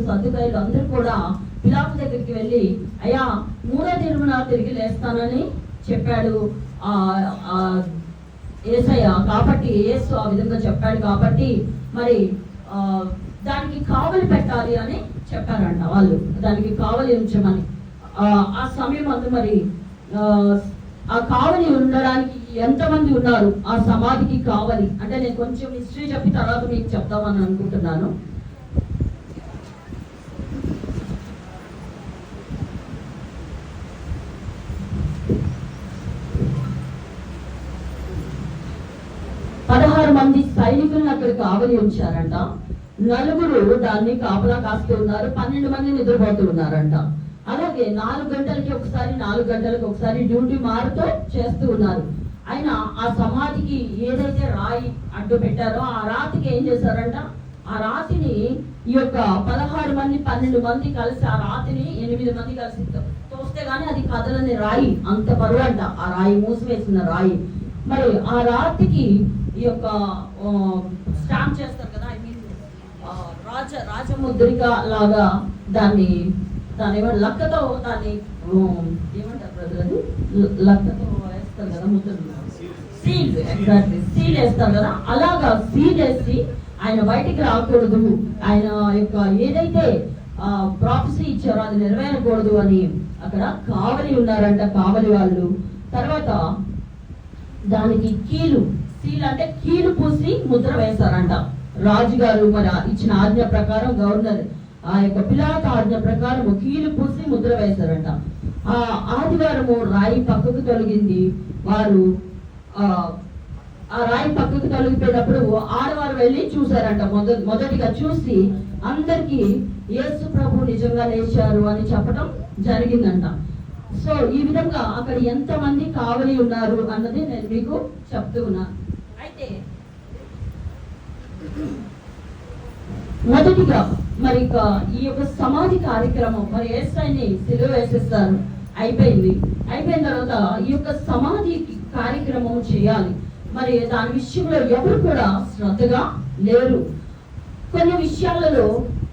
సద్దుకాయలు అందరూ కూడా పిలాతు దగ్గరికి వెళ్ళి, అయ్యా 3వ దినమున తిరిగి లేస్తానని చెప్పాడు యేసయ్య. కాబట్టి యేసు ఆ విధంగా చెప్పాడు కాబట్టి మరి దానికి కావలి పెట్టాలి అని చెప్పారంట వాళ్ళు, దానికి కావలి ఉంచమని. ఆ సమయం అందు మరి ఆ కావలి ఉండడానికి ఎంతమంది ఉన్నారు ఆ సమాధికి కావలి అంటే, నేను కొంచెం హిస్టరీ చెప్పి తర్వాత మీకు చెప్తామని అనుకుంటున్నాను. మంది సైనికులను అక్కడ కావలి ఉంచారంట. 4 దాన్ని కాపలా కాస్తూ ఉన్నారు, 12 మంది నిద్రపోతూ ఉన్నారంట. అలాగే 4 గంటలకి ఒకసారి 4 గంటలకు ఒకసారి డ్యూటీ మారుతూ చేస్తూ ఉన్నారు. ఆయన ఆ సమాధికి ఏదైతే రాయి అడ్డు పెట్టారో ఆ రాతికి ఏం చేశారంట, ఆ రాతిని ఈ యొక్క 16 మంది 12 మంది కలిసి ఆ రాతిని 8 మంది కలిసి తోస్తే గానీ అది కదలని రాయి, అంత బరువు అంట ఆ రాయి, మూసివేసిన రాయి. మరి ఆ రాతికి ఈ యొక్క స్టాంప్ చేస్తారు కదా, ఐ మీన్ రాజముద్రిక లాగా దాన్ని ఏమంటారు, లక్కతో దాన్ని ఏమంటారు బ్రదర్, లక్కతో వేస్తారు కదా ముద్ర, సీల్, ఎగ్జాక్ట్లీ సీల్ వేస్తారు కదా, అలాగా సీల్ వేసి ఆయన బయటికి రాకూడదు, ఆయన యొక్క ఏదైతే ప్రాఫెసీ ఇచ్చారో అది నెరవేరకూడదు అని అక్కడ కావలి ఉన్నారంట, కావలి వాళ్ళు. తర్వాత దానికి కీలు, సీల్ అంటే కీలు పూసి ముద్ర వేశారంట. రాజుగారు మరి ఇచ్చిన ఆజ్ఞ ప్రకారం, గవర్నర్ ఆ యొక్క పిలాతు ఆజ్ఞ ప్రకారం కీలు పూసి ముద్ర వేశారంట. ఆ ఆదివారము రాయి పక్కకు తొలగింది. వారు ఆ రాయి పక్కకు తొలగిపోయినప్పుడు ఆడవారు వెళ్ళి చూసారంట. మొదటిగా చూసి అందరికి యేసు ప్రభు నిజంగా లేచారు అని చెప్పడం జరిగిందంట. సో ఈ విధంగా అక్కడ ఎంతమంది కావలి ఉన్నారు అన్నది నేను మీకు చెప్తూ ఉన్నాను. అయితే మొదటిగా మరి ఈ యొక్క సమాధి కార్యక్రమం, మరి యేసుని సిలువ వేసేస్తారు, అయిపోయిన తర్వాత ఈ యొక్క సమాధి కార్యక్రమం చేయాలి. మరి దాని విషయంలో ఎవరు కూడా శ్రద్ధగా లేరు. కొన్ని విషయాలలో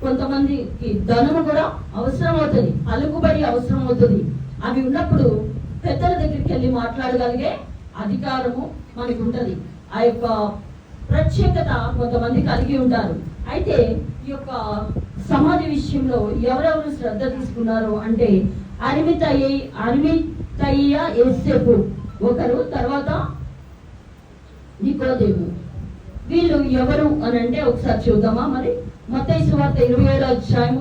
కొంతమందికి ధనము కూడా అవసరం అవుతుంది, పలుకుబడి అవసరం అవుతుంది. అవి ఉన్నప్పుడు పెద్దల దగ్గరికి వెళ్ళి మాట్లాడగలిగే అధికారము మనకు ఉంటది. ఆ యొక్క ప్రత్యేకత కొంతమంది కలిగి ఉంటారు. అయితే ఈ యొక్క సమాధి విషయంలో ఎవరెవరు శ్రద్ధ తీసుకున్నారు అంటే, అరిమతయ్య యోసేపు ఒకరు, తర్వాత నికోదేము. వీళ్ళు ఎవరు అని అంటే ఒకసారి చూద్దామా. మరి మత్తయి సువార్త 27వ అధ్యాయం